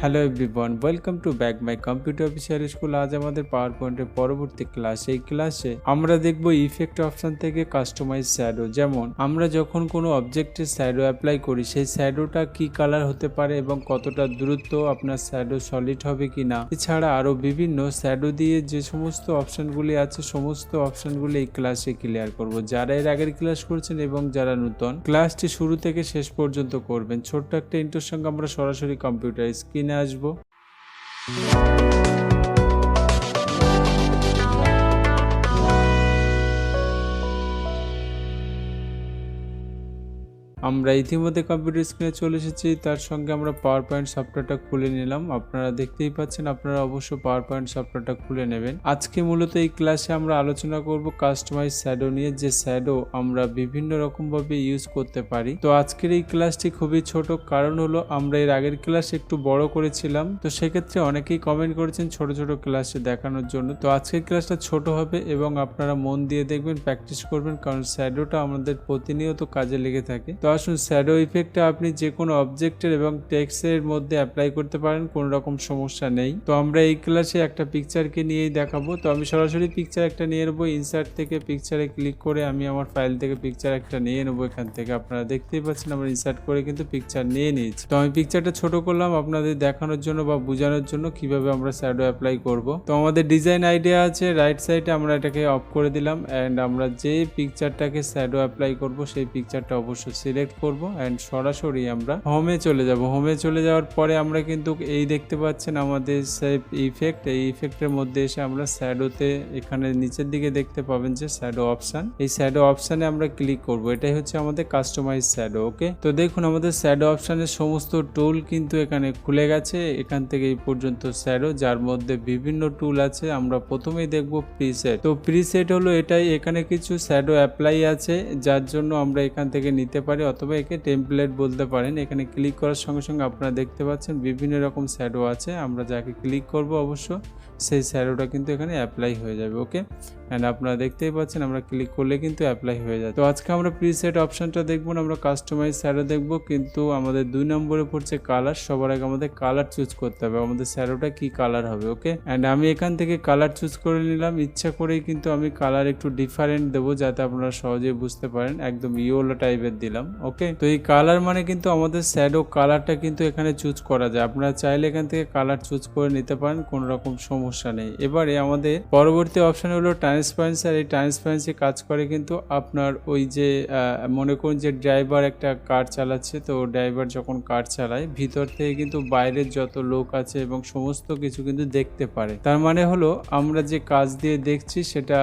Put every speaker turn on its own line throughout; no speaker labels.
Hello everyone, welcome to back my computer official school. আজ আমাদের পাওয়ার পয়েন্টের পরবর্তী ক্লাস। এই ক্লাসে আমরা দেখব ইফেক্ট অপশন থেকে কাস্টমাইজ শ্যাডো। যেমন আমরা যখন কোনো অবজেক্টের শ্যাডো অ্যাপ্লাই করি, সেই শ্যাডোটা কি কালার হতে পারে এবং কতটা দ্রুত আপনার শ্যাডো সলিড হবে কিনা, এছাড়া আরো বিভিন্ন শ্যাডো দিয়ে যে সমস্ত অপশনগুলি আছে, সমস্ত অপশনগুলি এই ক্লাসে ক্লিয়ার করব। যারা এর আগের ক্লাস করছেন এবং যারা নতুন, ক্লাসটি শুরু থেকে শেষ পর্যন্ত করবেন। ছোট্ট একটা ইন্ট্রোর সঙ্গে আমরা সরাসরি কম্পিউটার স্ক্রিনে আসবো। আমরা ইতিমধ্যে কম্পিউটার স্ক্রিনে চলে এসেছি, তার সঙ্গে আমরা পাওয়ার পয়েন্ট সফটওয়্যারটা খুলে নিলাম। আপনারা দেখতেই পাচ্ছেন, আপনারা অবশ্য পাওয়ার পয়েন্ট সফটওয়্যারটা খুলে নেবেন। আজকে মূলত এই ক্লাসে আমরা আলোচনা করব কাস্টমাইজ শ্যাডো নিয়ে, যে শ্যাডো আমরা বিভিন্ন রকম ভাবে ইউজ করতে পারি। তো আজকের এই ক্লাসটি খুবই ছোট, কারণ হলো আমরা এর আগের ক্লাস একটু বড় করেছিলাম, তো সেক্ষেত্রে অনেকেই কমেন্ট করেছেন ছোট ছোট ক্লাসে দেখানোর জন্য। তো আজকের ক্লাসটা ছোট হবে এবং আপনারা মন দিয়ে দেখবেন, প্র্যাকটিস করবেন, কারণ শ্যাডোটা আমাদের প্রতিনিয়ত কাজে লেগে থাকে। তো আসুন, শ্যাডো ইফেক্টটা আপনি যে কোনো অবজেক্টের এবং টেক্সটের মধ্যে অ্যাপ্লাই করতে পারেন, কোনো রকম সমস্যা নেই। তো আমরা এই ক্লাসে একটা পিকচারকে নিয়েই দেখাবো। তো আমি সরাসরি পিকচার একটা নিয়ে নেবো। ইনসার্ট থেকে পিকচারে ক্লিক করে আমি আমার ফাইল থেকে পিকচার একটা নিয়ে নেবো। এখান থেকে আপনারা দেখতেই পাচ্ছেন, আমরা ইনসার্ট করে কিন্তু পিকচার নিয়ে নিয়েছি। তো আমি পিকচারটা ছোট করলাম আপনাদের দেখানোর জন্য বা বোঝানোর জন্য কিভাবে আমরা শ্যাডো অ্যাপ্লাই করব। তো আমাদের ডিজাইন আইডিয়া আছে রাইট সাইডে, আমরা এটাকে অফ করে দিলাম। অ্যান্ড আমরা যে পিকচারটাকে শ্যাডো অ্যাপ্লাই করব, সেই পিকচারটা অবশ্যই সিলেক্ট করব এন্ড সরাসরি আমরা হোমে চলে যাব। হোমে চলে যাওয়ার পরে আমরা কিন্তু এই দেখতে পাচ্ছেন আমাদের সেভ ইফেক্ট, এই ইফেক্টের মধ্যে এসে আমরা শ্যাডোতে এখানে নিচের দিকে দেখতে পাবেন যে শ্যাডো অপশন, এই শ্যাডো অপশনে আমরা ক্লিক করব। এটাই হচ্ছে আমাদের কাস্টমাইজ শ্যাডো। ওকে, তো দেখুন আমাদের শ্যাডো অপশনের সমস্ত টুল কিন্তু এখানে খুলে গেছে। এখান থেকে এই পর্যন্ত শ্যাডো, যার মধ্যে বিভিন্ন টুল আছে। আমরা প্রথমেই দেখব প্রিসেট। তো প্রিসেট হলো এটাই, এখানে কিছু শ্যাডো অ্যাপ্লাই আছে যার জন্য আমরা এখান থেকে নিতে পারি, অথবা একে টেমপ্লেট বলতে পারেন। এখানে ক্লিক করার সঙ্গে সঙ্গে আপনারা দেখতে পাচ্ছেন বিভিন্ন রকম শ্যাডো আছে। আমরা যাকে ক্লিক করব অবশ্য সেই শ্যাডোটা কিন্তু এখানে অ্যাপ্লাই হয়ে যাবে। ওকে, এন্ড আপনারা দেখতেই পাচ্ছেন আমরা ক্লিক করলে কিন্তু অ্যাপ্লাই হয়ে যায়। তো আজকে আমরা প্রিসেট অপশনটা দেখবো না, আমরা কাস্টমাইজ শ্যাডো দেখবো। কিন্তু আমাদের 2 নম্বরে পড়ছে কালার। সবার আগে আমাদের কালার চুজ করতে হবে, আমাদের শ্যাডোটা কি কালার হবে। ওকে, এন্ড আমি এখান থেকে কালার চুজ করে নিলাম। ইচ্ছা করেই কিন্তু আমি কালার একটু ডিফারেন্ট দেবো, যাতে আপনারা সহজেই বুঝতে পারেন। একদম ইয়েলো টাইপের দিলাম। ওকে, তো এই কালার মানে কিন্তু আমাদের শ্যাডো কালারটা কিন্তু এখানে চুজ করা যায়। আপনারা চাইলে এখান থেকে কালার চুজ করে নিতে পারেন, কোনো রকম সমস্যা নেই। এবারে আমাদের পরবর্তী অপশন হলো ট্রান্সপারেন্সি। আর এই ট্রান্সপারেন্সি কাজ করে কিন্তু আপনার ওই যে মনে করুন যে ড্রাইভার একটা কার চালাচ্ছে, তো ড্রাইভার যখন কার চালায় ভিতর থেকে কিন্তু বাইরের যত লোক আছে এবং সমস্ত কিছু কিন্তু দেখতে পারে। তার মানে হলো আমরা যে কাজ দিয়ে দেখছি সেটা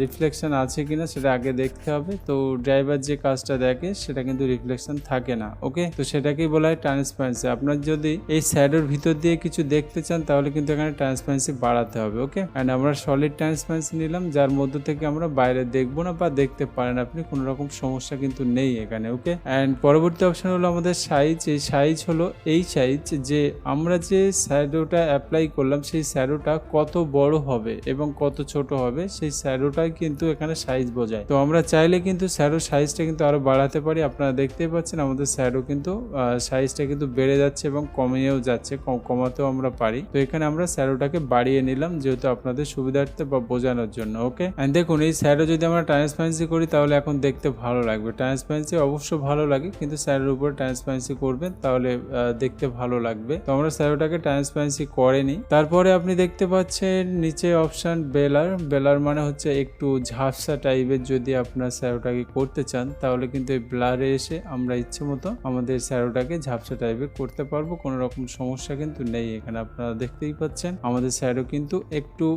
রিফ্লেকশন আছে কিনা সেটা আগে দেখতে হবে। তো ড্রাইভার যে কাজটা দেখে সেটা কিন্তু রিফ্লেকশন থাকে না। ওকে, তো সেটাকেই বলা হয় ট্রান্সপারেন্সি। আপনার যদি এই শ্যাডোর ভিতর দিয়ে কিছু দেখতে চান তাহলে কিন্তু এখানে ট্রান্সপারেন্সি বাড়াতে হবে। ওকে, এন্ড আমরা সলিড ট্রান্সপারেন্সি নিলাম, যার মধ্যে থেকে আমরা বাইরে দেখবো না বা দেখতে পারেন আপনি, কোনো রকম সমস্যা কিন্তু নেই এখানে। ওকে, এন্ড পরবর্তী অপশন হলো আমাদের সাইজ। এই সাইজ হলো এই সাইজ, যে আমরা যে শ্যাডোটা অ্যাপ্লাই করলাম সেই শ্যাডোটা কত বড় হবে এবং কত ছোট হবে, সেই শ্যাডোটাই কিন্তু এখানে সাইজ বোঝায়। তো আমরা চাইলে কিন্তু শ্যাডো সাইজটা কিন্তু আরো বাড়াতে পারি। আপনারা দেখতেই পাচ্ছেন আমাদের শ্যাডো কিন্তু সাইজটা কিন্তু বেড়ে যাচ্ছে এবং কমিয়েও যাচ্ছে, কমাতেও আমরা পারি। তো এখানে আমরা শ্যাডোটাকে বাড়িয়ে নিলাম, যেহেতু আপনাদের সুবিধার্থে বা বোঝানোর জন্য। ওকে, এন্ড দেখুন এই শ্যাডো যদি আমরা ট্রান্সপারেন্সি করি তাহলে এখন দেখতে ভালো লাগবে। ট্রান্সপারেন্সি অবশ্য ভালো লাগে, কিন্তু শ্যাডোর উপর ট্রান্সপারেন্সি করবেন তাহলে দেখতে ভালো লাগবে। তো আমরা শ্যাডোটাকে ট্রান্সপারেন্সি করেনি। তারপরে আপনি দেখতে পাচ্ছেন নিচে অপশন বেলার। বেলার মানে হচ্ছে একটু ঝাপসা টাইপের। যদি আপনার শ্যাডোটাকে করতে চান তাহলে কিন্তু এই ব্লারে এসে আমরা ইচ্ছে মতো আমাদের শ্যাডোটাকে ঝাপসা টাইপের করতে পারবো, কোনো রকম সমস্যা কিন্তু নেই। এখানে আপনারা দেখতেই পাচ্ছেন আমাদের শ্যাডো কিন্তু একটু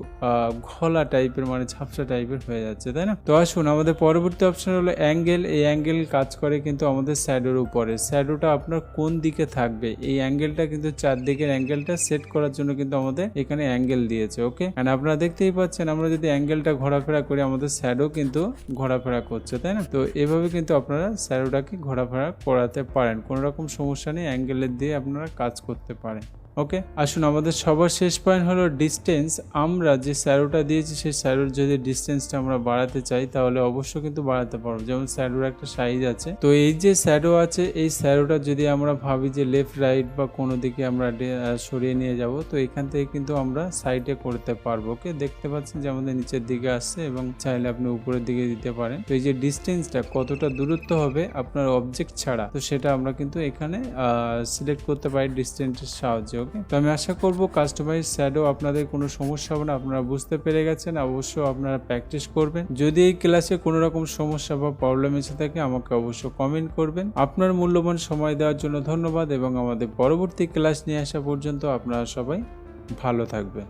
ঘোলা টাইপের, মানে ঝাপসা টাইপের হয়ে যাচ্ছে, তাই না? তো আসুন আমাদের পরবর্তী অপশন হলো অ্যাঙ্গেল। এই অ্যাঙ্গেল কাজ করে কিন্তু আমাদের শ্যাডোর উপরে। শ্যাডোটা আপনার কোন দিকে থাকবে এই অ্যাঙ্গেলটা কিন্তু, চারদিকের অ্যাঙ্গেলটা সেট করার জন্য কিন্তু আমাদের এখানে অ্যাঙ্গেল দিয়েছে। ওকে, এন্ড আপনারা দেখতেই পাচ্ছেন আমরা যদি অ্যাঙ্গেলটা ঘোরাফেরা করি আমাদের শ্যাডো কিন্তু ঘোরাফেরা করছে, তাই না? তো এভাবে কিন্তু আপনারা শ্যাডোটাকে ঘোরাফেরা করাতে পারেন, কোনো রকম সমস্যা নেই। অ্যাঙ্গেলের দিয়ে আপনারা কাজ করতে পারেন। ওকে, আসুন আমাদের সবার শেষ পয়েন্ট হলো ডিস্টেন্স। আমরা যে শ্যাডোটা দিয়েছি সেই শ্যাডোর যদি ডিস্টেন্সটা আমরা বাড়াতে চাই তাহলে অবশ্যই কিন্তু বাড়াতে পারবো। যেমন শ্যাডোর একটা সাইজ আছে, তো এই যে শ্যাডো আছে এই শ্যাডোটা যদি আমরা ভাবি যে লেফট রাইট বা কোনো দিকে আমরা সরিয়ে নিয়ে যাব, তো এখান থেকে কিন্তু আমরা সাইডে করতে পারবো। ওকে, দেখতে পাচ্ছেন যে আমাদের নিচের দিকে আসছে এবং চাইলে আপনি উপরের দিকে দিতে পারেন। তো এই যে ডিস্টেন্সটা কতটা দূরত্ব হবে আপনার অবজেক্ট ছাড়া, তো সেটা আমরা কিন্তু এখানে সিলেক্ট করতে পারি ডিস্টেন্সের সাহায্যে। ওকে, তো আমি আশা করব কাস্টমাইজ শ্যাডো আপনাদের কোনো সমস্যা হবে না, আপনারা বুঝতে পেরে গেছেন। অবশ্যই আপনারা প্র্যাকটিস করবেন। যদি এই ক্লাসে কোনো রকম সমস্যা বা প্রবলেম এসে থাকে আমাকে অবশ্যই কমেন্ট করবেন। আপনার মূল্যবান সময় দেওয়ার জন্য ধন্যবাদ এবং আমাদের পরবর্তী ক্লাস নিয়ে আসা পর্যন্ত আপনারা সবাই ভালো থাকবেন।